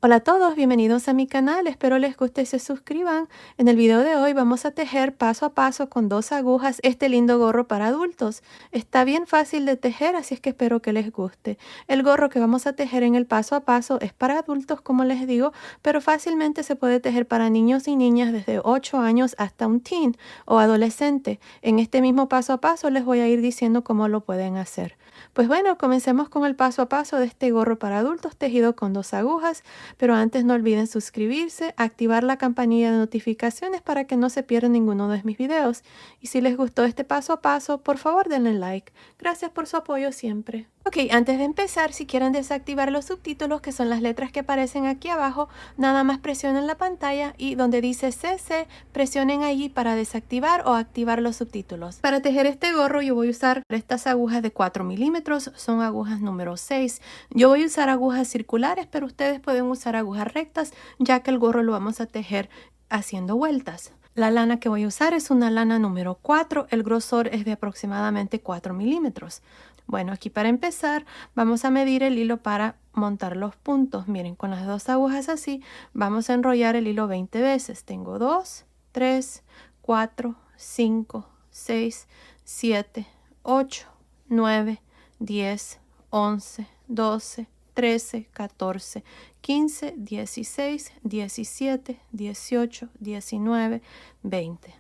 Hola a todos, bienvenidos a mi canal, espero les guste y se suscriban. En el video de hoy vamos a tejer paso a paso con 2 agujas este lindo gorro para adultos. Está bien fácil de tejer, así es que espero que les guste. El gorro que vamos a tejer en el paso a paso es para adultos, como les digo, pero fácilmente se puede tejer para niños y niñas desde 8 años hasta un teen o adolescente. En este mismo paso a paso les voy a ir diciendo cómo lo pueden hacer. Pues bueno, comencemos con el paso a paso de este gorro para adultos tejido con 2 agujas. Pero antes no olviden suscribirse, activar la campanilla de notificaciones para que no se pierdan ninguno de mis videos. Y si les gustó este paso a paso, por favor denle like. Gracias por su apoyo siempre. Ok, antes de empezar, si quieren desactivar los subtítulos, que son las letras que aparecen aquí abajo, nada más presionen la pantalla y donde dice CC, presionen allí para desactivar o activar los subtítulos. Para tejer este gorro yo voy a usar estas agujas de 4 milímetros, son agujas número 6. Yo voy a usar agujas circulares, pero ustedes pueden usar agujas rectas, ya que el gorro lo vamos a tejer haciendo vueltas. La lana que voy a usar es una lana número 4, el grosor es de aproximadamente 4 milímetros. Bueno, aquí para empezar vamos a medir el hilo para montar los puntos. Miren, con las 2 agujas así vamos a enrollar el hilo 20 veces. Tengo 2, 3, 4, 5, 6, 7, 8, 9, 10, 11, 12, 13, 14, 15, 16, 17, 18, 19, 20.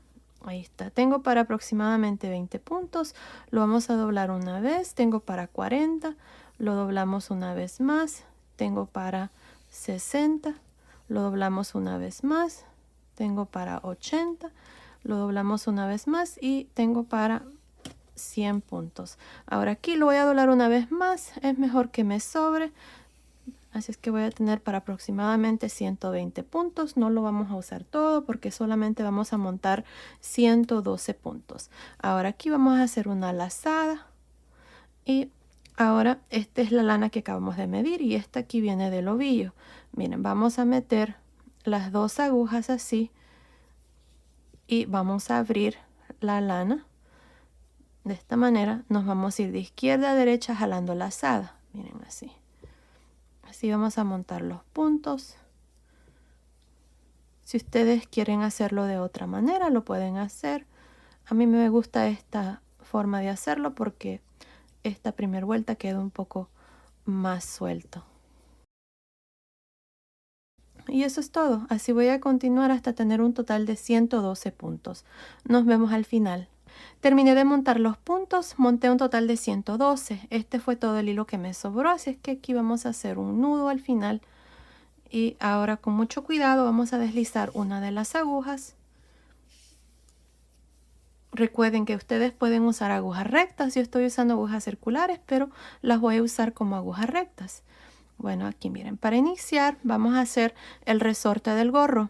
Ahí está. Tengo para aproximadamente 20 puntos. Lo vamos a doblar una vez. Tengo para 40. Lo doblamos una vez más. Tengo para 60. Lo doblamos una vez más. Tengo para 80. Lo doblamos una vez más y tengo para 100 puntos. Ahora aquí lo voy a doblar una vez más. Es mejor que me sobre. Así es que voy a tener para aproximadamente 120 puntos. No lo vamos a usar todo porque solamente vamos a montar 112 puntos. Ahora aquí vamos a hacer una lazada. Y ahora esta es la lana que acabamos de medir y esta aquí viene del ovillo. Miren, vamos a meter las 2 agujas así y vamos a abrir la lana. De esta manera nos vamos a ir de izquierda a derecha jalando lazada. Miren así. Así vamos a montar los puntos. Si ustedes quieren hacerlo de otra manera, lo pueden hacer. A mí me gusta esta forma de hacerlo porque esta primera vuelta queda un poco más suelto. Y eso es todo. Así voy a continuar hasta tener un total de 112 puntos. Nos vemos al final. Terminé de montar los puntos, monté un total de 112. Este fue todo el hilo que me sobró, así es que aquí vamos a hacer un nudo al final. Y ahora con mucho cuidado vamos a deslizar una de las agujas. Recuerden que ustedes pueden usar agujas rectas. Yo estoy usando agujas circulares, pero las voy a usar como agujas rectas. Bueno, aquí miren, para iniciar vamos a hacer el resorte del gorro.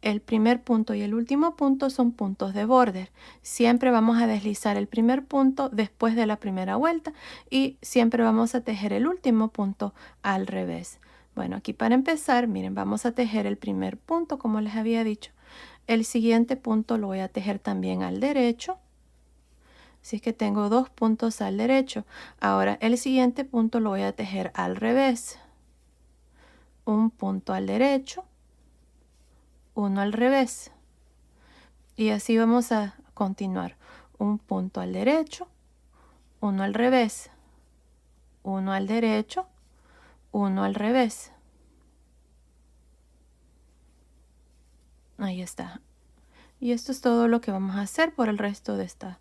El primer punto y el último punto son puntos de border. Siempre vamos a deslizar el primer punto después de la primera vuelta y siempre vamos a tejer el último punto al revés. Bueno, aquí para empezar, miren, vamos a tejer el primer punto como les había dicho. El siguiente punto lo voy a tejer también al derecho. Así es que tengo 2 puntos al derecho. Ahora el siguiente punto lo voy a tejer al revés. Un punto al derecho, uno al revés. Y así vamos a continuar. Un punto al derecho, uno al revés, uno al derecho, uno al revés. Ahí está. Y esto es todo lo que vamos a hacer por el resto de esta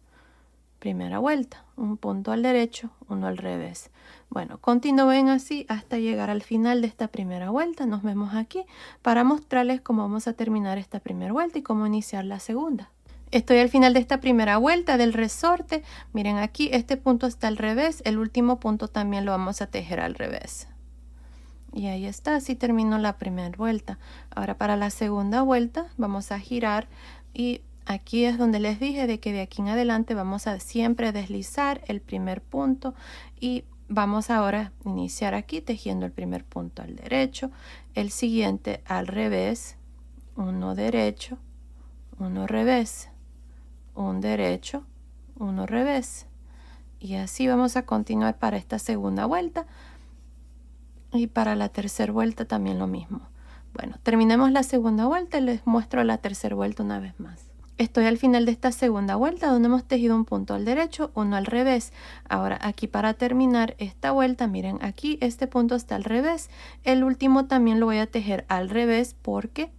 primera vuelta. Un punto al derecho, uno al revés. Bueno, continúen así hasta llegar al final de esta primera vuelta. Nos vemos aquí para mostrarles cómo vamos a terminar esta primera vuelta y cómo iniciar la segunda. Estoy al final de esta primera vuelta del resorte. Miren aquí, este punto está al revés. El último punto también lo vamos a tejer al revés. Y ahí está, así terminó la primera vuelta. Ahora para la segunda vuelta vamos a girar y aquí es donde les dije de que de aquí en adelante vamos a siempre deslizar el primer punto y vamos ahora a iniciar aquí tejiendo el primer punto al derecho, el siguiente al revés, uno derecho, uno revés, un derecho, uno revés. Y así vamos a continuar para esta segunda vuelta. Y para la tercera vuelta también lo mismo. Bueno, terminemos la segunda vuelta y les muestro la tercera vuelta una vez más. Estoy al final de esta segunda vuelta donde hemos tejido un punto al derecho, uno al revés. Ahora aquí para terminar esta vuelta, miren aquí este punto está al revés. El último también lo voy a tejer al revés porque,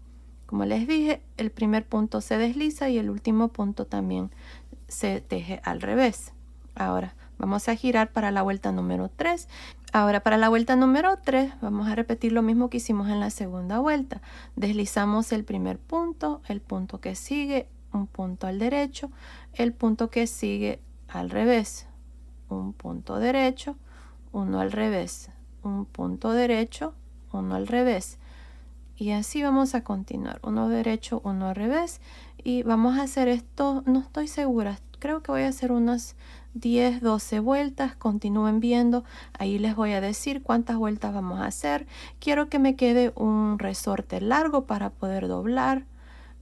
como les dije, el primer punto se desliza y el último punto también se teje al revés. Ahora vamos a girar para la vuelta número 3. Ahora para la vuelta número 3 vamos a repetir lo mismo que hicimos en la segunda vuelta. Deslizamos el primer punto, el punto que sigue, un punto al derecho, el punto que sigue al revés, un punto derecho, uno al revés, un punto derecho, uno al revés. Y así vamos a continuar, uno derecho, uno al revés. Y vamos a hacer esto, no estoy segura, creo que voy a hacer unas 10, 12 vueltas. Continúen viendo, ahí les voy a decir cuántas vueltas vamos a hacer. Quiero que me quede un resorte largo para poder doblar.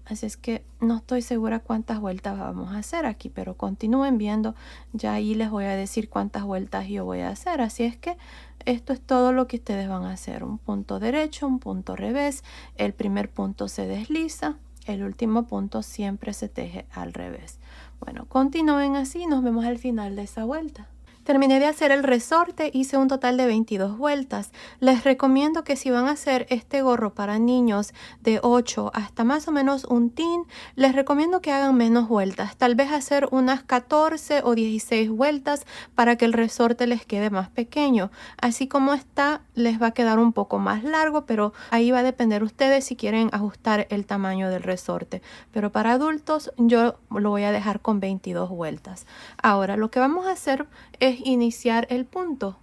Así es que no estoy segura cuántas vueltas vamos a hacer aquí, pero continúen viendo, ya ahí les voy a decir cuántas vueltas yo voy a hacer. Así es que esto es todo lo que ustedes van a hacer. Un punto derecho, un punto revés, el primer punto se desliza, el último punto siempre se teje al revés. Bueno, continúen así, nos vemos al final de esa vuelta. Terminé de hacer el resorte, hice un total de 22 vueltas. Les recomiendo que si van a hacer este gorro para niños de 8 hasta más o menos un teen, les recomiendo que hagan menos vueltas. Tal vez hacer unas 14 o 16 vueltas para que el resorte les quede más pequeño. Así como está, les va a quedar un poco más largo, pero ahí va a depender ustedes si quieren ajustar el tamaño del resorte. Pero para adultos yo lo voy a dejar con 22 vueltas. Ahora lo que vamos a hacer es iniciar el punto.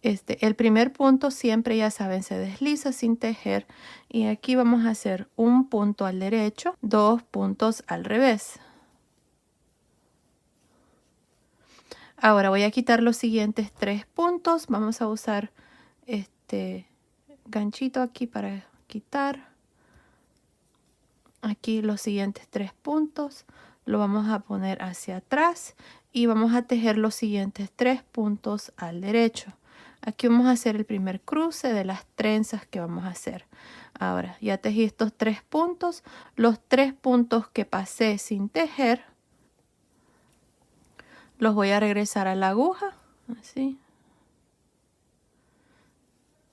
El primer punto siempre, ya saben, se desliza sin tejer. Y aquí vamos a hacer un punto al derecho, dos puntos al revés. Ahora voy a quitar los siguientes 3 puntos. Vamos a usar este ganchito aquí para quitar. Aquí los siguientes 3 puntos lo vamos a poner hacia atrás y vamos a tejer los siguientes 3 puntos al derecho. Aquí vamos a hacer el primer cruce de las trenzas que vamos a hacer. Ahora ya tejí estos 3 puntos, los 3 puntos que pasé sin tejer los voy a regresar a la aguja, así.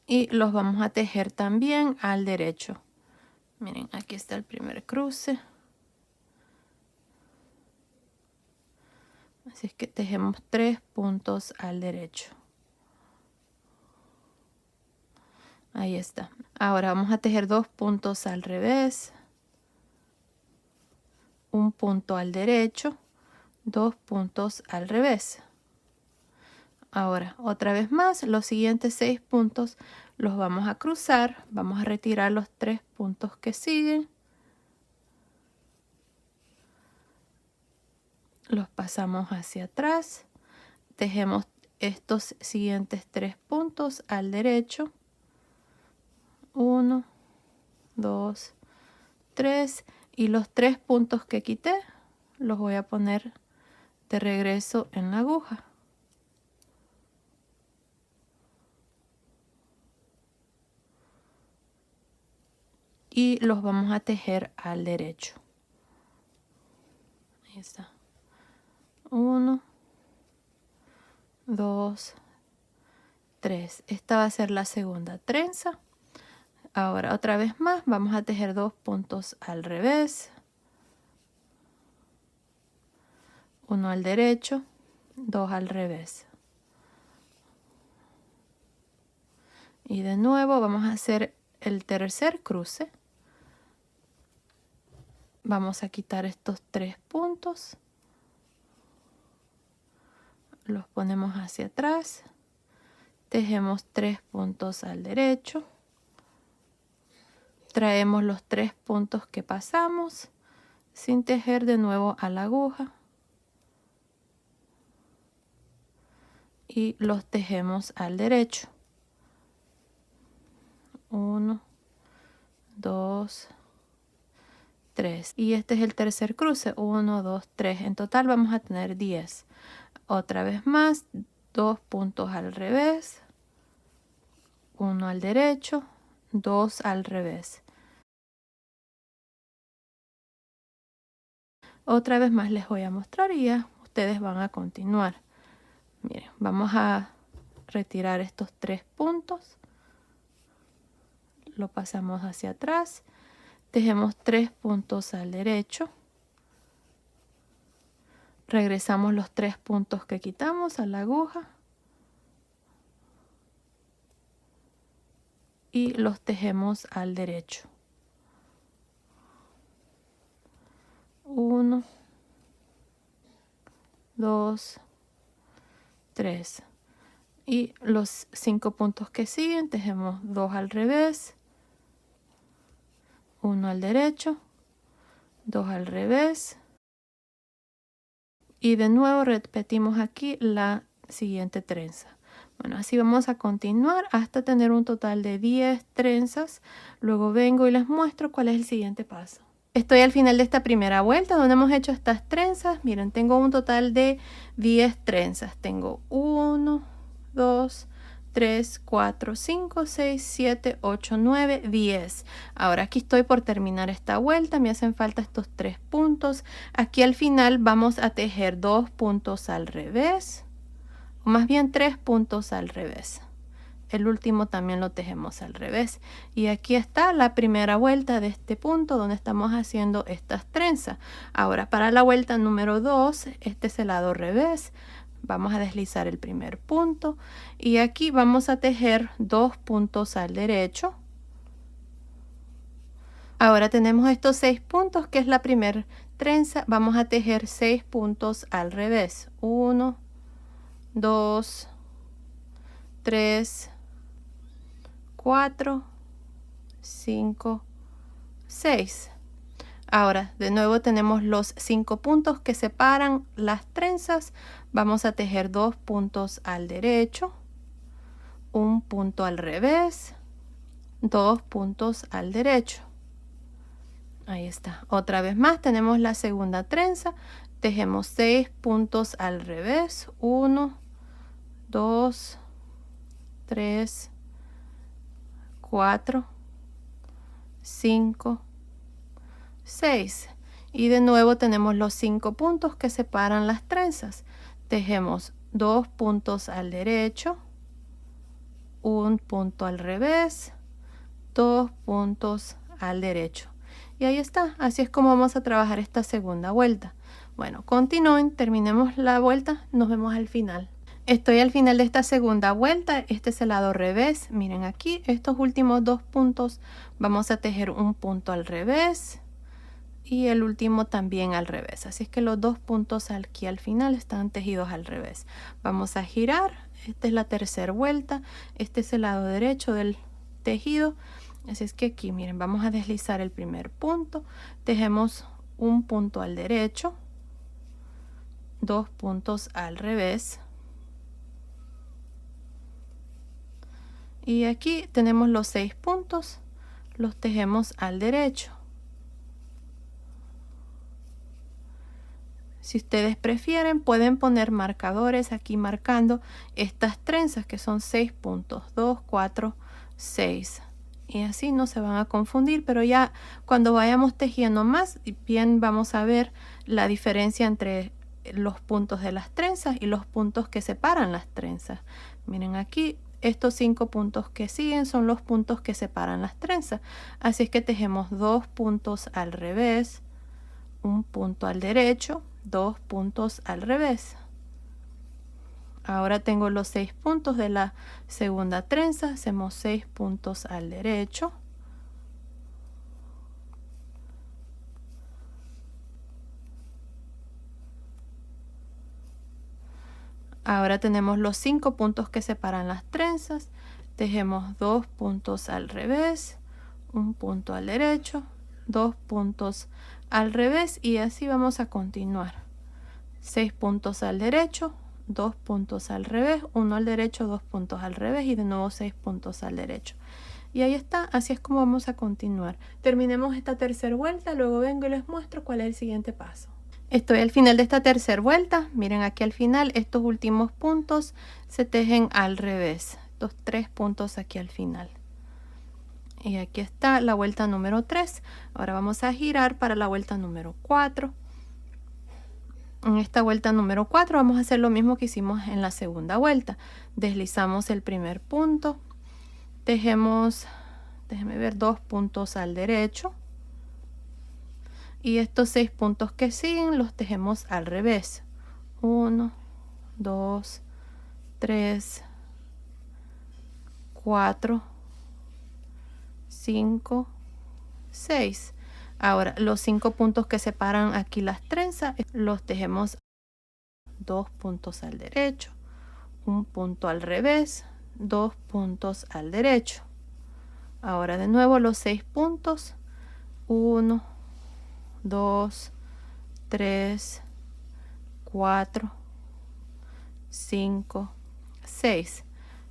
Y los vamos a tejer también al derecho. Miren, aquí está el primer cruce. Así es que tejemos 3 puntos al derecho. Ahí está. Ahora vamos a tejer 2 puntos al revés. Un punto al derecho. 2 puntos al revés. Ahora, otra vez más, los siguientes 6 puntos los vamos a cruzar. Vamos a retirar los 3 puntos que siguen. Los pasamos hacia atrás. Tejemos estos siguientes 3 puntos al derecho. 1, 2, 3. Y los 3 puntos que quité los voy a poner de regreso en la aguja. Y los vamos a tejer al derecho. Ahí está. 1, 2, 3. Esta va a ser la segunda trenza. Ahora otra vez más vamos a tejer 2 puntos al revés. Uno al derecho, 2 al revés. Y de nuevo vamos a hacer el tercer cruce. Vamos a quitar estos 3 puntos. Los ponemos hacia atrás. Tejemos 3 puntos al derecho. Traemos los 3 puntos que pasamos sin tejer de nuevo a la aguja. Y los tejemos al derecho. 1, 2, 3. Y este es el tercer cruce. 1, 2, 3. En total vamos a tener 10. Otra vez más, 2 puntos al revés. 1 al derecho, 2 al revés. Otra vez más les voy a mostrar y ya ustedes van a continuar. Miren, vamos a retirar estos 3 puntos. Lo pasamos hacia atrás. Tejemos 3 puntos al derecho. Regresamos los 3 puntos que quitamos a la aguja. Y los tejemos al derecho. 1, 2, 3. Y los 5 puntos que siguen, tejemos 2 al revés, 1 al derecho, 2 al revés. Y de nuevo repetimos aquí la siguiente trenza. Bueno, así vamos a continuar hasta tener un total de 10 trenzas. Luego vengo y les muestro cuál es el siguiente paso. Estoy al final de esta primera vuelta donde hemos hecho estas trenzas. Miren, tengo un total de 10 trenzas. Tengo 1, 2, 3, 4, 5, 6, 7, 8, 9, 10. Ahora aquí estoy por terminar esta vuelta. Me hacen falta estos 3 puntos. Aquí al final vamos a tejer 2 puntos al revés. O más bien 3 puntos al revés. El último también lo tejemos al revés. Y aquí está la primera vuelta de este punto donde estamos haciendo estas trenzas. Ahora para la vuelta número 2, este es el lado revés. Vamos a deslizar el primer punto. Y aquí vamos a tejer 2 puntos al derecho. Ahora tenemos estos 6 puntos que es la primera trenza. Vamos a tejer 6 puntos al revés. 1, 2, 3, 4, 5, 6. Ahora de nuevo tenemos los 5 puntos que separan las trenzas. Vamos a tejer 2 puntos al derecho, 1 punto al revés, 2 puntos al derecho. Ahí está. Otra vez más tenemos la segunda trenza. Tejemos 6 puntos al revés, 1, 2, 3, 4, 5, 6. Y de nuevo tenemos los 5 puntos que separan las trenzas. Tejemos 2 puntos al derecho, 1 punto al revés, 2 puntos al derecho. Y ahí está. Así es como vamos a trabajar esta segunda vuelta. Bueno, continúen, terminemos la vuelta, nos vemos al final. Estoy al final de esta segunda vuelta. Este es el lado revés. Miren aquí, estos últimos 2 puntos vamos a tejer 1 punto al revés y el último también al revés. Así es que los 2 puntos aquí al final están tejidos al revés. Vamos a girar. Esta es la tercera vuelta. Este es el lado derecho del tejido. Así es que aquí, miren, vamos a deslizar el primer punto. Tejemos 1 punto al derecho, 2 puntos al revés. Y aquí tenemos los 6 puntos, los tejemos al derecho. Si ustedes prefieren, pueden poner marcadores aquí marcando estas trenzas que son 6 puntos, 2, 4, 6. Y así no se van a confundir, pero ya cuando vayamos tejiendo más bien vamos a ver la diferencia entre los puntos de las trenzas y los puntos que separan las trenzas. Miren aquí. Estos 5 puntos que siguen son los puntos que separan las trenzas. Así es que tejemos 2 puntos al revés, 1 punto al derecho, 2 puntos al revés. Ahora tengo los 6 puntos de la segunda trenza. Hacemos 6 puntos al derecho. Ahora tenemos los 5 puntos que separan las trenzas. Tejemos 2 puntos al revés, 1 punto al derecho, 2 puntos al revés y así vamos a continuar. 6 puntos al derecho, 2 puntos al revés, 1 al derecho, 2 puntos al revés y de nuevo 6 puntos al derecho. Y ahí está, así es como vamos a continuar. Terminemos esta tercera vuelta, luego vengo y les muestro cuál es el siguiente paso. Estoy al final de esta tercera vuelta. Miren aquí al final, estos últimos puntos se tejen al revés. estos 3 puntos aquí al final. Y aquí está la vuelta número 3. Ahora vamos a girar para la vuelta número 4. En esta vuelta número 4 vamos a hacer lo mismo que hicimos en la segunda vuelta. Deslizamos el primer punto, tejemos, déjeme ver, 2 puntos al derecho. Y estos 6 puntos que siguen los tejemos al revés. 1, 2, 3, 4, 5, 6. Ahora los 5 puntos que separan aquí las trenzas los tejemos 2 puntos al derecho, un punto al revés, 2 puntos al derecho. Ahora de nuevo los 6 puntos, 1, 2, 3, 4, 5, 6.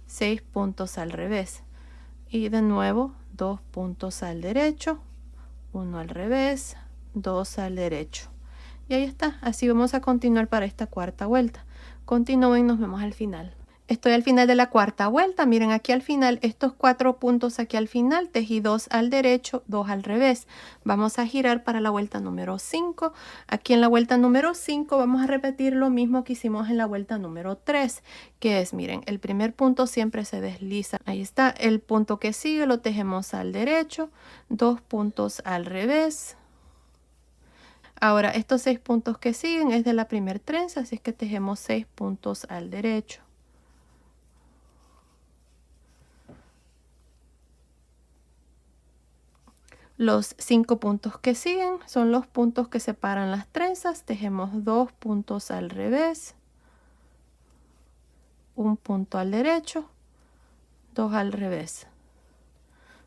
6 puntos al revés. Y de nuevo 2 puntos al derecho, 1 al revés, 2 al derecho. Y ahí está. Así vamos a continuar para esta cuarta vuelta. Continúen, nos vemos al final. Estoy al final de la cuarta vuelta. Miren aquí al final, estos 4 puntos aquí al final, tejí 2 al derecho, 2 al revés. Vamos a girar para la vuelta número 5. Aquí en la vuelta número 5 vamos a repetir lo mismo que hicimos en la vuelta número 3, que es, miren, el primer punto siempre se desliza. Ahí está, el punto que sigue lo tejemos al derecho, 2 puntos al revés. Ahora, estos 6 puntos que siguen es de la primera trenza, así es que tejemos 6 puntos al derecho. Los 5 puntos que siguen son los puntos que separan las trenzas. Tejemos 2 puntos al revés, un punto al derecho, 2 al revés.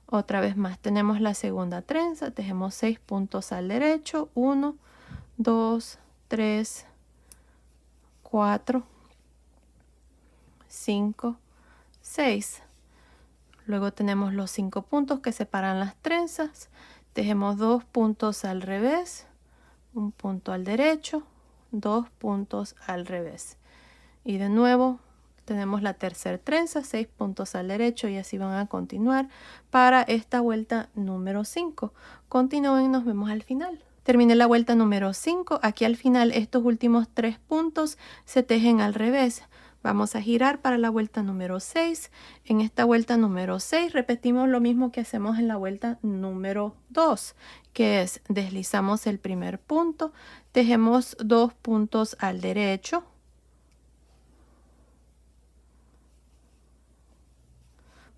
Otra vez más, tenemos la segunda trenza, tejemos 6 puntos al derecho, 1, 2, 3, 4, 5, 6. Luego tenemos los 5 puntos que separan las trenzas. Tejemos 2 puntos al revés, un punto al derecho, 2 puntos al revés. Y de nuevo tenemos la tercera trenza, 6 puntos al derecho, y así van a continuar para esta vuelta número 5. Continúen, nos vemos al final. Terminé la vuelta número 5. Aquí al final estos últimos 3 puntos se tejen al revés. Vamos a girar para la vuelta número 6. En esta vuelta número 6 repetimos lo mismo que hacemos en la vuelta número 2, que es deslizamos el primer punto, tejemos 2 puntos al derecho,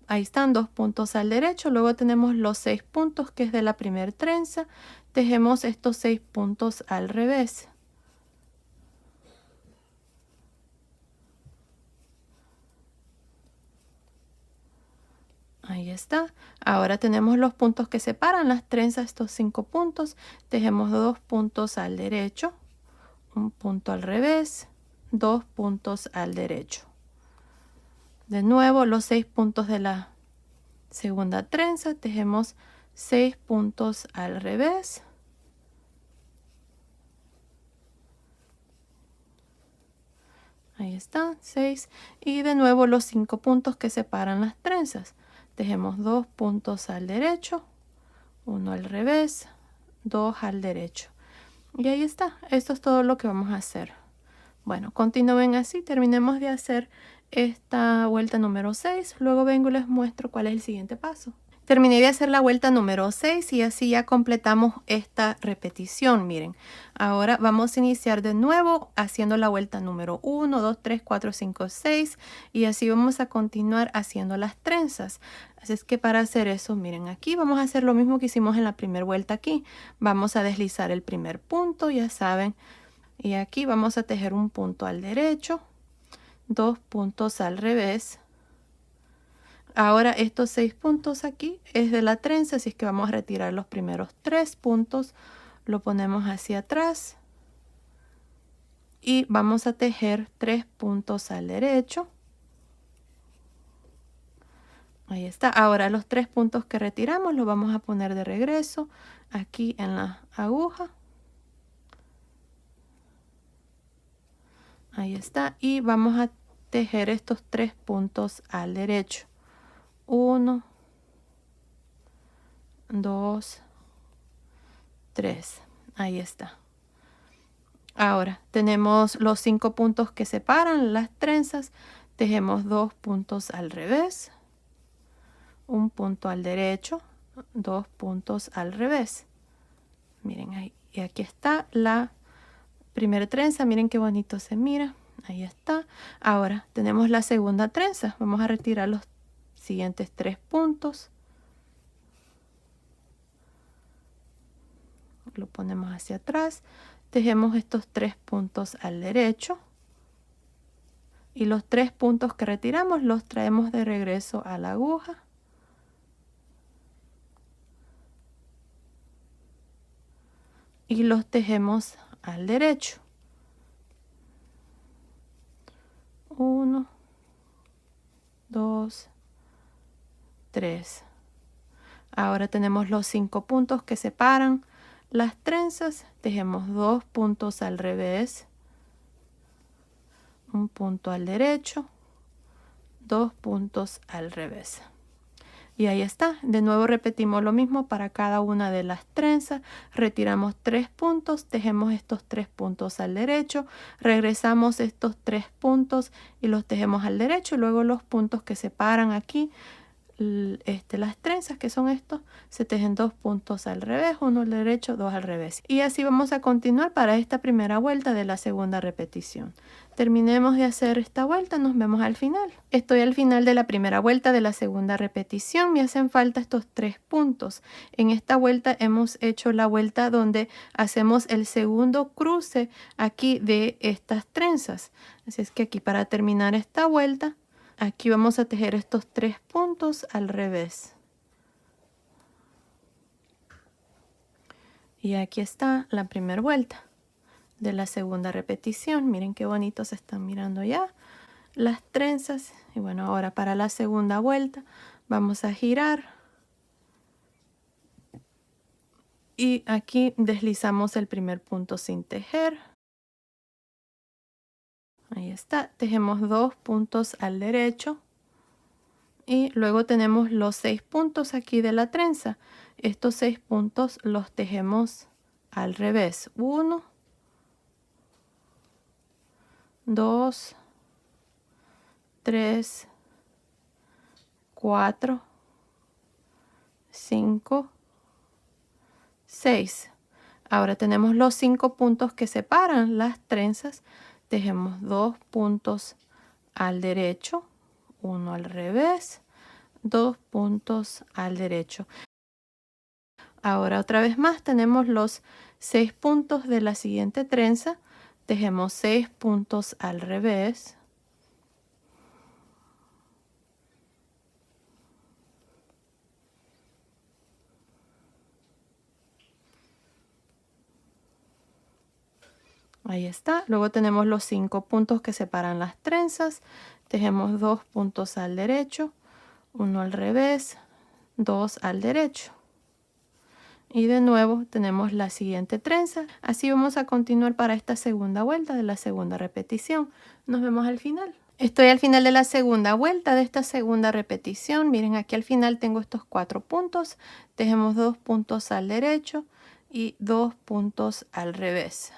ahí están 2 puntos al derecho. Luego tenemos los 6 puntos que es de la primera trenza, tejemos estos 6 puntos al revés. Ahí está. Ahora tenemos los puntos que separan las trenzas, estos 5 puntos. Tejemos 2 puntos al derecho, un punto al revés, 2 puntos al derecho. De nuevo, los 6 puntos de la segunda trenza, tejemos 6 puntos al revés. Ahí está, 6. Y de nuevo los 5 puntos que separan las trenzas. Tejemos 2 puntos al derecho, 1 al revés, 2 al derecho. Y ahí está. Esto es todo lo que vamos a hacer. Bueno, continúen así. Terminemos de hacer esta vuelta número 6. Luego vengo y les muestro cuál es el siguiente paso. Terminé de hacer la vuelta número 6 y así ya completamos esta repetición. Miren, ahora vamos a iniciar de nuevo haciendo la vuelta número 1, 2, 3, 4, 5, 6 y así vamos a continuar haciendo las trenzas. Así es que para hacer eso, miren, aquí vamos a hacer lo mismo que hicimos en la primera vuelta aquí. Vamos a deslizar el primer punto, ya saben, y aquí vamos a tejer un punto al derecho, 2 puntos al revés. Ahora estos 6 puntos aquí es de la trenza, así es que vamos a retirar los primeros 3 puntos, lo ponemos hacia atrás y vamos a tejer 3 puntos al derecho. Ahí está. Ahora los 3 puntos que retiramos los vamos a poner de regreso aquí en la aguja. Ahí está. Y vamos a tejer estos 3 puntos al derecho. 1, 2, 3. Ahí está. Ahora tenemos los 5 puntos que separan las trenzas. Tejemos 2 puntos al revés, un punto al derecho, 2 puntos al revés. Miren ahí. Y aquí está la primera trenza. Miren qué bonito se mira. Ahí está. Ahora tenemos la segunda trenza. Vamos a retirar los siguientes 3 puntos. Lo ponemos hacia atrás. Tejemos estos 3 puntos al derecho. Y los 3 puntos que retiramos los traemos de regreso a la aguja. Y los tejemos al derecho. 1, 2, 3. Ahora tenemos los 5 puntos que separan las trenzas. Tejemos 2 puntos al revés, un punto al derecho, 2 puntos al revés. Y ahí está. De nuevo repetimos lo mismo para cada una de las trenzas. Retiramos 3 puntos, tejemos estos 3 puntos al derecho, regresamos estos 3 puntos y los tejemos al derecho. Y luego los puntos que separan aquí las trenzas, que son estos, se tejen 2 puntos al revés, 1 al derecho, 2 al revés. Y así vamos a continuar para esta primera vuelta de la segunda repetición. Terminemos de hacer esta vuelta, nos vemos al final. Estoy al final de la primera vuelta de la segunda repetición. Me hacen falta estos 3 puntos. En esta vuelta hemos hecho la vuelta donde hacemos el segundo cruce aquí de estas trenzas. Así es que aquí, para terminar esta vuelta, aquí vamos a tejer estos 3 puntos al revés. Y aquí está la primera vuelta de la segunda repetición. Miren qué bonito se están mirando ya las trenzas. Y bueno, ahora para la segunda vuelta vamos a girar. Y aquí deslizamos el primer punto sin tejer. Ahí está. Tejemos 2 puntos al derecho. Y luego tenemos los 6 puntos aquí de la trenza. Estos 6 puntos los tejemos al revés. 1, 2, 3, 4, 5, 6. Ahora tenemos los 5 puntos que separan las trenzas. Tejemos 2 puntos al derecho, 1 al revés, 2 puntos al derecho. Ahora otra vez más tenemos los 6 puntos de la siguiente trenza. Tejemos 6 puntos al revés. Ahí está. Luego tenemos los 5 puntos que separan las trenzas. Tejemos 2 puntos al derecho, 1 al revés, 2 al derecho. Y de nuevo tenemos la siguiente trenza. Así vamos a continuar para esta segunda vuelta de la segunda repetición. Nos vemos al final. Estoy al final de la segunda vuelta de esta segunda repetición. Miren, aquí al final tengo estos 4 puntos. Tejemos 2 puntos al derecho y 2 puntos al revés.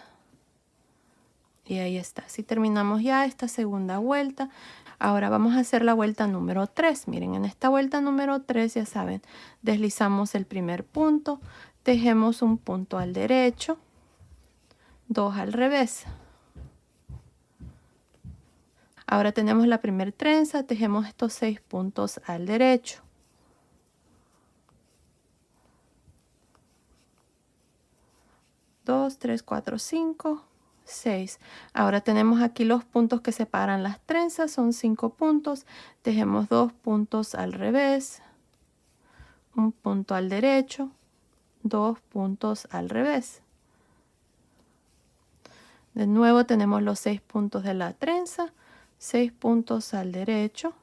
Y ahí está. Así terminamos ya esta segunda vuelta. Ahora vamos a hacer la vuelta número 3. Miren, en esta vuelta número 3, ya saben, deslizamos el primer punto, tejemos un punto al derecho, 2 al revés. Ahora tenemos la primera trenza, tejemos estos 6 puntos al derecho. Dos, 3, 4, 5, 6. Ahora tenemos aquí los puntos que separan las trenzas, son 5 puntos. Tejemos 2 puntos al revés, un punto al derecho, 2 puntos al revés. De nuevo tenemos los 6 puntos de la trenza, 6 puntos al derecho,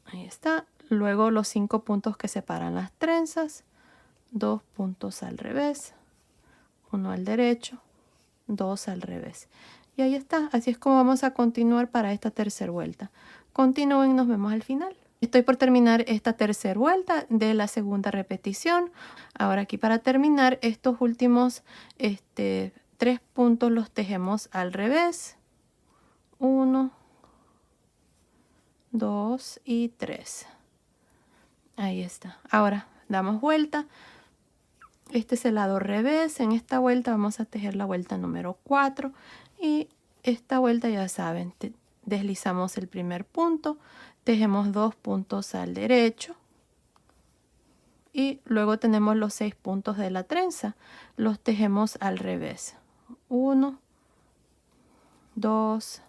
ahí está. Luego los 5 puntos que separan las trenzas, 2 puntos al revés, 1 al derecho, 2 al revés. Y ahí está, así es como vamos a continuar para esta tercera vuelta. Continúen, nos vemos al final. Estoy por terminar esta tercera vuelta de la segunda repetición. Ahora aquí para terminar estos últimos 3 puntos los tejemos al revés. 1, 2 y 3. Ahí está. Ahora damos vuelta. Este es el lado revés. En esta vuelta vamos a tejer la vuelta número 4. Y esta vuelta ya saben, deslizamos el primer punto, tejemos 2 puntos al derecho. Y luego tenemos los 6 puntos de la trenza. Los tejemos al revés. 1, 2,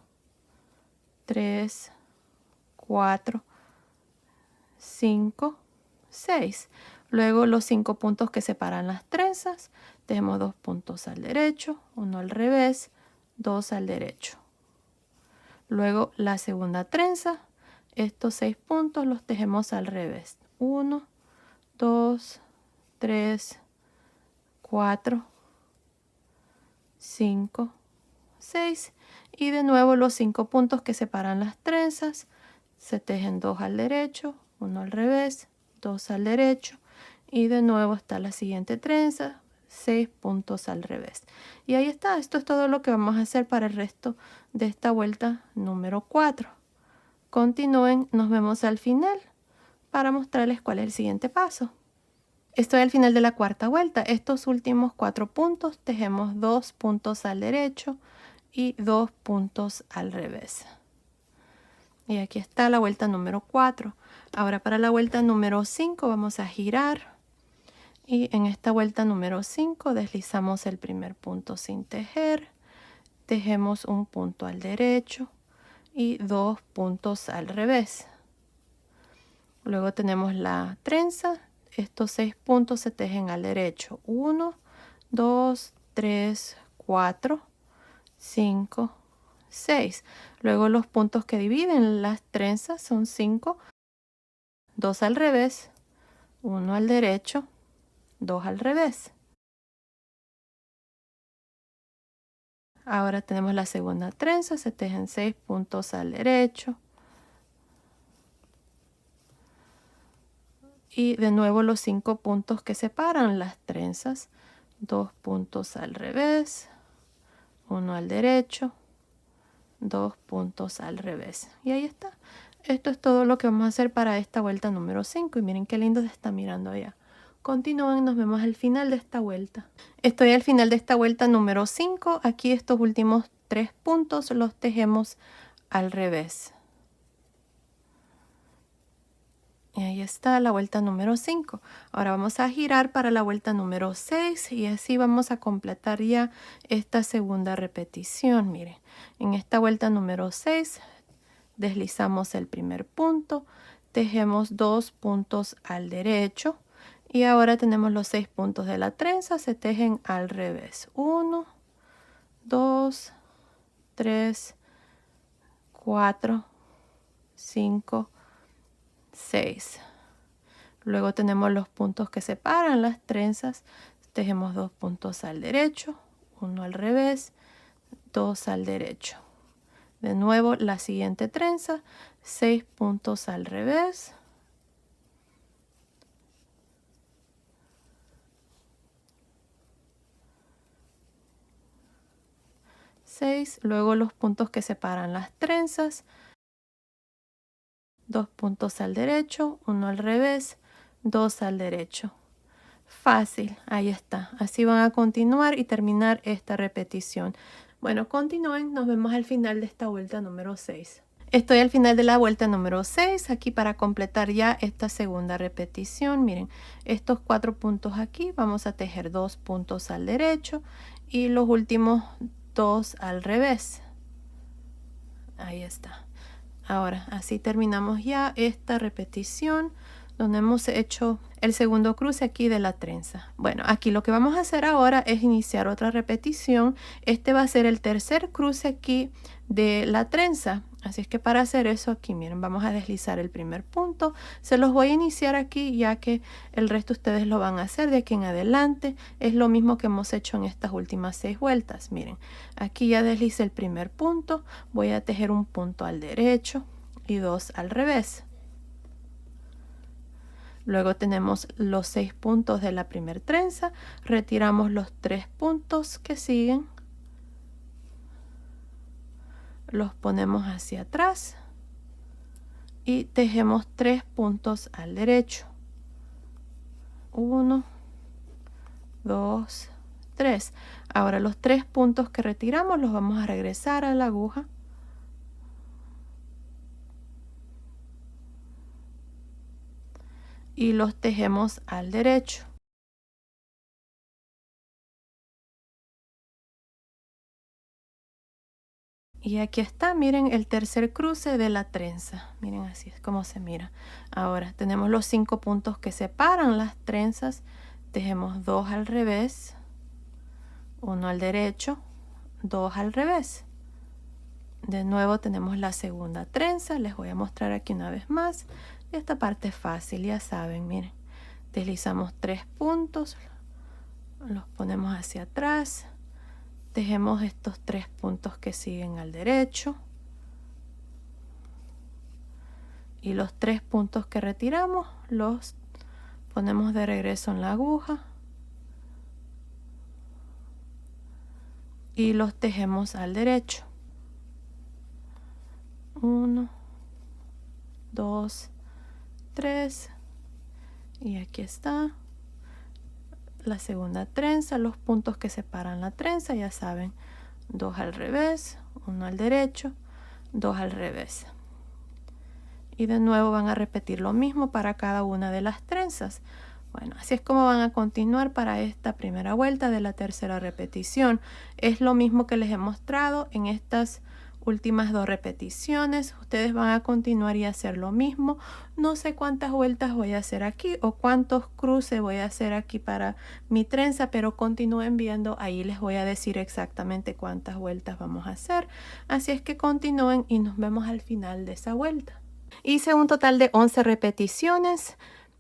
3, 4, 5, 6. Luego los 5 puntos que separan las trenzas. Tejemos 2 puntos al derecho, 1 al revés, 2 al derecho. Luego la segunda trenza. Estos 6 puntos los tejemos al revés. 1, 2, 3, 4, 5, 6. Y de nuevo los 5 puntos que separan las trenzas. Se tejen 2 al derecho, 1 al revés, 2 al derecho. Y de nuevo está la siguiente trenza, 6 puntos al revés. Y ahí está, esto es todo lo que vamos a hacer para el resto de esta vuelta número 4. Continúen, nos vemos al final para mostrarles cuál es el siguiente paso. Estoy al final de la cuarta vuelta. Estos últimos 4 puntos tejemos 2 puntos al derecho y 2 puntos al revés. Y aquí está la vuelta número 4. Ahora para la vuelta número 5 vamos a girar. Y en esta vuelta número 5 deslizamos el primer punto sin tejer. Tejemos un punto al derecho y 2 puntos al revés. Luego tenemos la trenza. Estos 6 puntos se tejen al derecho. 1, 2, 3, 4, 5, 6. Luego los puntos que dividen las trenzas son 5. 2 al revés, 1 al derecho, 2 al revés. Ahora tenemos la segunda trenza. Se tejen 6 puntos al derecho. Y de nuevo los 5 puntos que separan las trenzas. 2 puntos al revés, 1 al derecho, 2 puntos al revés. Y ahí está. Esto es todo lo que vamos a hacer para esta vuelta número 5. Y miren qué lindo se está mirando allá. Continúen, nos vemos al final de esta vuelta. Estoy al final de esta vuelta número 5. Aquí estos últimos 3 puntos los tejemos al revés. Y ahí está la vuelta número 5. Ahora vamos a girar para la vuelta número 6 y así vamos a completar ya esta segunda repetición. Miren, en esta vuelta número 6 deslizamos el primer punto, tejemos 2 puntos al derecho y ahora tenemos los 6 puntos de la trenza, se tejen al revés. 1, 2, 3, 4, 5, 6. Luego tenemos los puntos que separan las trenzas. Tejemos 2 puntos al derecho, 1 al revés, 2 al derecho. De nuevo la siguiente trenza, 6 puntos al revés. 6. Luego los puntos que separan las trenzas. 2 puntos al derecho, 1 al revés, 2 al derecho. Fácil, ahí está. Así van a continuar y terminar esta repetición. Bueno, continúen, nos vemos al final de esta vuelta número 6. Estoy al final de la vuelta número 6, aquí para completar ya esta segunda repetición. Miren, estos 4 puntos aquí, vamos a tejer 2 puntos al derecho y los últimos 2 al revés. Ahí está. Ahora, así terminamos ya esta repetición donde hemos hecho el segundo cruce aquí de la trenza. Bueno, aquí lo que vamos a hacer ahora es iniciar otra repetición. Este va a ser el tercer cruce aquí de la trenza. Así es que para hacer eso aquí, miren, vamos a deslizar el primer punto. Se los voy a iniciar aquí ya que el resto ustedes lo van a hacer de aquí en adelante. Es lo mismo que hemos hecho en estas últimas 6 vueltas. Miren, aquí ya deslicé el primer punto. Voy a tejer un punto al derecho y 2 al revés. Luego tenemos los 6 puntos de la primera trenza. Retiramos los 3 puntos que siguen. Los ponemos hacia atrás y tejemos 3 puntos al derecho. 1, 2, 3. Ahora los 3 puntos que retiramos los vamos a regresar a la aguja. Y los tejemos al derecho. Y aquí está, miren el tercer cruce de la trenza. Miren así es como se mira. Ahora tenemos los 5 puntos que separan las trenzas. Tejemos 2 al revés, 1 al derecho, 2 al revés. De nuevo tenemos la segunda trenza. Les voy a mostrar aquí una vez más. Esta parte es fácil, ya saben, miren. Deslizamos 3 puntos, los ponemos hacia atrás. Tejemos estos 3 puntos que siguen al derecho. Y los 3 puntos que retiramos los ponemos de regreso en la aguja. Y los tejemos al derecho. 1, 2, 3. Y aquí está la segunda trenza, los puntos que separan la trenza, ya saben, 2 al revés, 1 al derecho, 2 al revés. Y de nuevo van a repetir lo mismo para cada una de las trenzas. Bueno, así es como van a continuar para esta primera vuelta de la tercera repetición. Es lo mismo que les he mostrado en estas últimas 2 repeticiones. Ustedes van a continuar y hacer lo mismo. No sé cuántas vueltas voy a hacer aquí o cuántos cruces voy a hacer aquí para mi trenza, pero continúen viendo. Ahí les voy a decir exactamente cuántas vueltas vamos a hacer. Así es que continúen y nos vemos al final de esa vuelta. Hice un total de 11 repeticiones.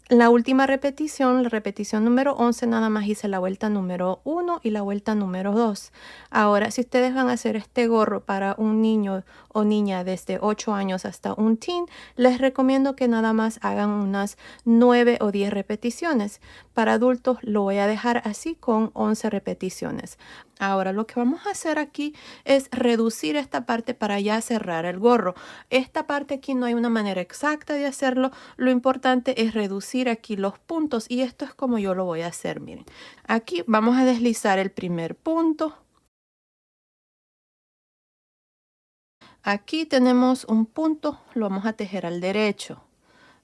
La última repetición, la repetición número 11, nada más hice la vuelta número 1 y la vuelta número 2. Ahora, si ustedes van a hacer este gorro para un niño o niña desde 8 años hasta un teen, les recomiendo que nada más hagan unas 9 o 10 repeticiones. Para adultos lo voy a dejar así con 11 repeticiones. Ahora, lo que vamos a hacer aquí es reducir esta parte para ya cerrar el gorro. Esta parte aquí no hay una manera exacta de hacerlo. Lo importante es reducir aquí los puntos y esto es como yo lo voy a hacer. Miren, aquí vamos a deslizar el primer punto. Aquí tenemos un punto, lo vamos a tejer al derecho.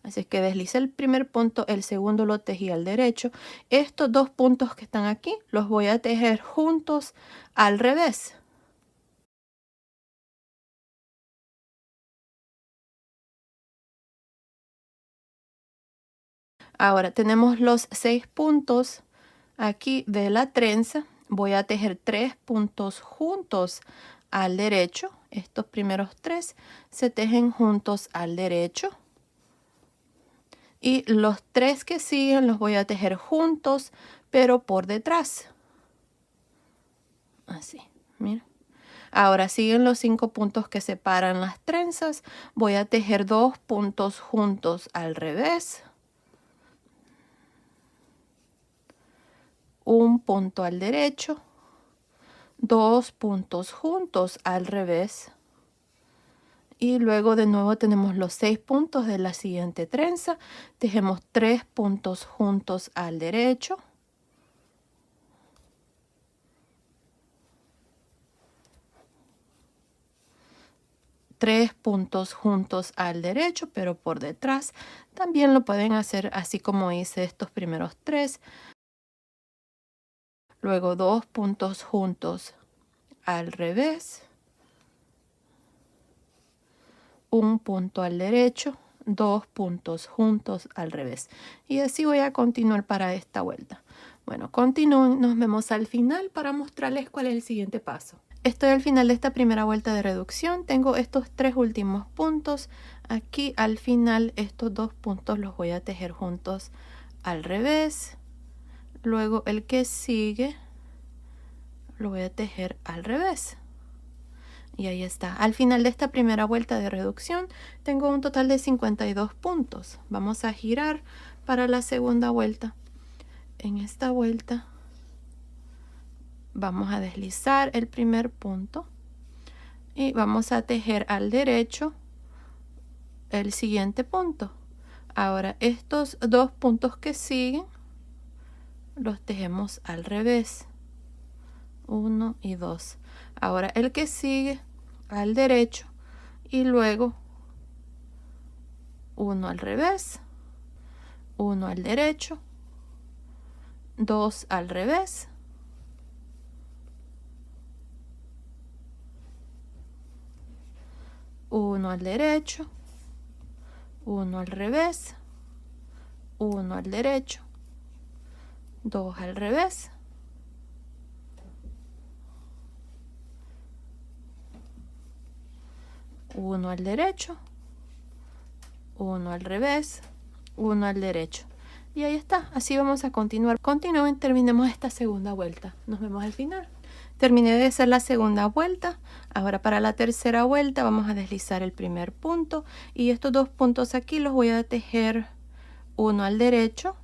Así que deslicé el primer punto, el segundo lo tejí al derecho. Estos 2 puntos que están aquí los voy a tejer juntos al revés. Ahora tenemos los 6 puntos aquí de la trenza. Voy a tejer 3 puntos juntos al derecho. Estos primeros 3 se tejen juntos al derecho. Y los 3 que siguen los voy a tejer juntos, pero por detrás. Así, mira. Ahora siguen los 5 puntos que separan las trenzas. Voy a tejer 2 puntos juntos al revés. Un punto al derecho. 2 puntos juntos al revés. Y luego de nuevo tenemos los 6 puntos de la siguiente trenza. Tejemos 3 puntos juntos al derecho. Tres puntos juntos al derecho, pero por detrás. También lo pueden hacer así como hice estos primeros 3. Luego 2 puntos juntos al revés. Un punto al derecho, 2 puntos juntos al revés. Y así voy a continuar para esta vuelta. Bueno, continúen, nos vemos al final para mostrarles cuál es el siguiente paso. Estoy al final de esta primera vuelta de reducción. Tengo estos 3 últimos puntos. Aquí al final estos 2 puntos los voy a tejer juntos al revés. Luego el que sigue lo voy a tejer al revés. Y ahí está. Al final de esta primera vuelta de reducción tengo un total de 52 puntos. Vamos a girar para la segunda vuelta. En esta vuelta vamos a deslizar el primer punto y vamos a tejer al derecho el siguiente punto. Ahora estos 2 puntos que siguen los tejemos al revés, 1 y 2. Ahora el que sigue al derecho y luego 1 al revés, 1 al derecho, 2 al revés, 1 al derecho, 1 al revés, 1 al derecho, 2 al revés, 1 al derecho, 1 al revés, 1 al derecho. Y ahí está, así vamos a continuar. Continúen, terminemos esta segunda vuelta. Nos vemos al final. Terminé de hacer la segunda vuelta. Ahora para la tercera vuelta vamos a deslizar el primer punto. Y estos 2 puntos aquí los voy a tejer 1 al derecho,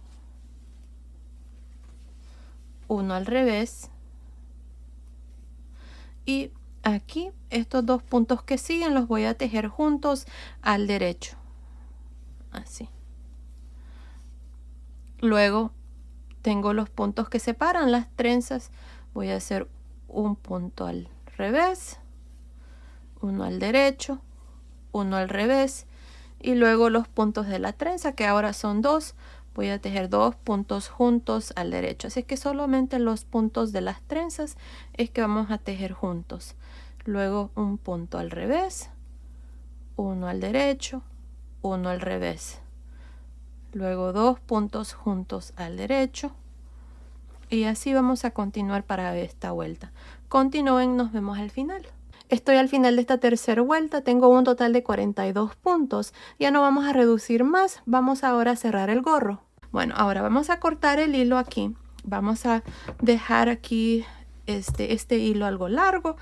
1 al revés. Y aquí estos 2 puntos que siguen los voy a tejer juntos al derecho. Así. Luego tengo los puntos que separan las trenzas. Voy a hacer un punto al revés, 1 al derecho, 1 al revés y luego los puntos de la trenza, que ahora son 2, voy a tejer 2 puntos juntos al derecho. Así que solamente los puntos de las trenzas es que vamos a tejer juntos. Luego un punto al revés, 1 al derecho, 1 al revés. Luego 2 puntos juntos al derecho. Y así vamos a continuar para esta vuelta. Continúen, nos vemos al final. Estoy al final de esta tercera vuelta, tengo un total de 42 puntos. Ya no vamos a reducir más, vamos ahora a cerrar el gorro. Bueno, ahora vamos a cortar el hilo aquí. Vamos a dejar aquí este hilo algo largo.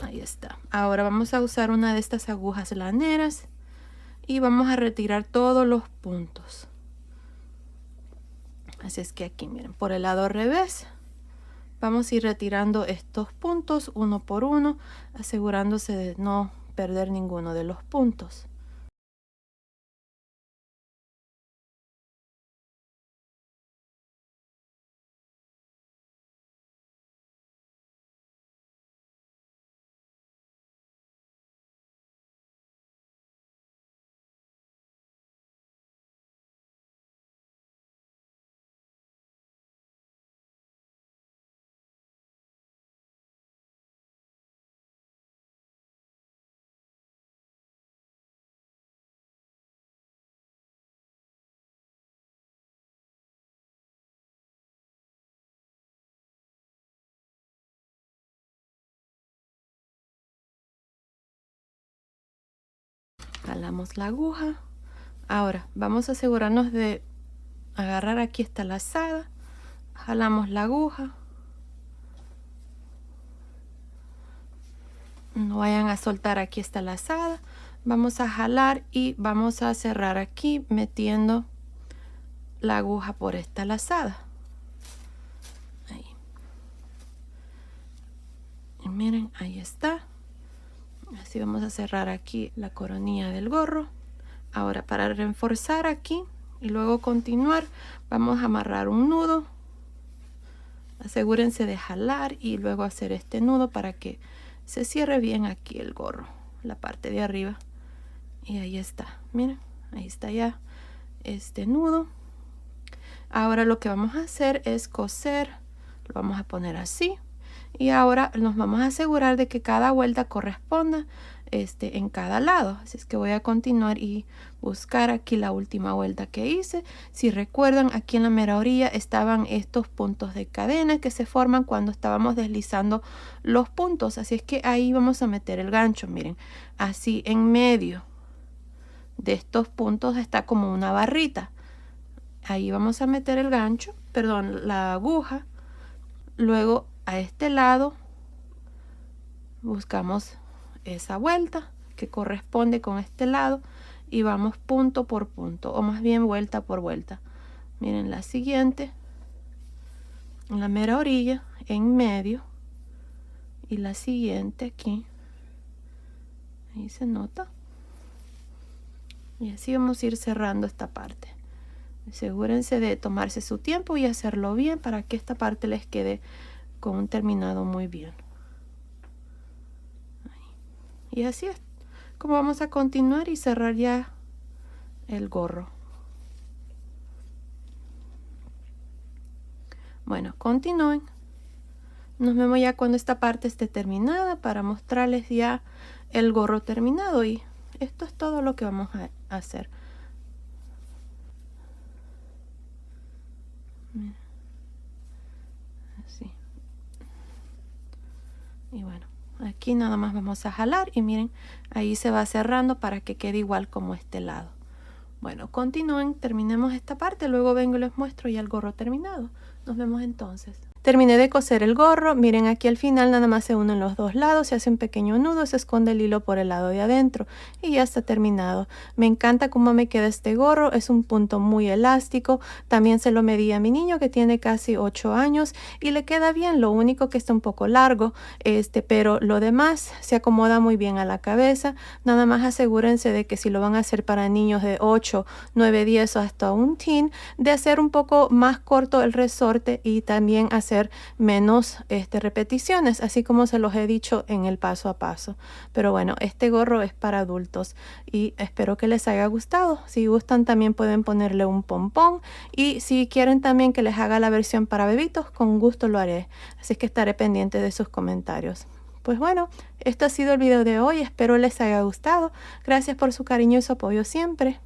Ahí está. Ahora vamos a usar una de estas agujas laneras y vamos a retirar todos los puntos. Así es que aquí miren, por el lado revés vamos a ir retirando estos puntos uno por uno, asegurándose de no perder ninguno de los puntos. Jalamos la aguja. Ahora vamos a asegurarnos de agarrar aquí esta lazada. Jalamos la aguja. No vayan a soltar aquí esta lazada. Vamos a jalar y vamos a cerrar aquí metiendo la aguja por esta lazada. Ahí. Y miren, ahí está. Así vamos a cerrar aquí la coronilla del gorro. Ahora para reforzar aquí y luego continuar, vamos a amarrar un nudo. Asegúrense de jalar y luego hacer este nudo para que se cierre bien aquí el gorro, la parte de arriba. Y ahí está, miren, ahí está ya este nudo. Ahora lo que vamos a hacer es coser, lo vamos a poner así. Y ahora nos vamos a asegurar de que cada vuelta corresponda en cada lado. Así es que voy a continuar y buscar aquí la última vuelta que hice. Si recuerdan, aquí en la mera orilla estaban estos puntos de cadena que se forman cuando estábamos deslizando los puntos. Así es que ahí vamos a meter el gancho. Miren, así en medio de estos puntos está como una barrita. Ahí vamos a meter el gancho, perdón, la aguja. Luego a este lado buscamos esa vuelta que corresponde con este lado y vamos punto por punto, o más bien vuelta por vuelta. Miren la siguiente, en la mera orilla, en medio, y la siguiente aquí, ahí se nota, y así vamos a ir cerrando esta parte. Asegúrense de tomarse su tiempo y hacerlo bien para que esta parte les quede con un terminado muy bien. Y así es como vamos a continuar y cerrar ya el gorro. Bueno, continúen. Nos vemos ya cuando esta parte esté terminada para mostrarles ya el gorro terminado. Y esto es todo lo que vamos a hacer. Así. Y bueno, aquí nada más vamos a jalar y miren, ahí se va cerrando para que quede igual como este lado. Bueno, continúen, terminemos esta parte, luego vengo y les muestro ya el gorro terminado. Nos vemos entonces. Terminé de coser el gorro, miren aquí al final nada más se unen los dos lados, se hace un pequeño nudo, se esconde el hilo por el lado de adentro y ya está terminado. Me encanta cómo me queda este gorro, es un punto muy elástico, también se lo medí a mi niño que tiene casi 8 años y le queda bien, lo único que está un poco largo, pero lo demás se acomoda muy bien a la cabeza. Nada más asegúrense de que si lo van a hacer para niños de 8, 9, 10 o hasta un teen, de hacer un poco más corto el resorte y también hacer menos repeticiones, así como se los he dicho en el paso a paso. Pero bueno, este gorro es para adultos y espero que les haya gustado. Si gustan también pueden ponerle un pompón y si quieren también que les haga la versión para bebitos, con gusto lo haré. Así que estaré pendiente de sus comentarios. Pues bueno, esto ha sido el video de hoy, espero les haya gustado. Gracias por su cariño y su apoyo siempre.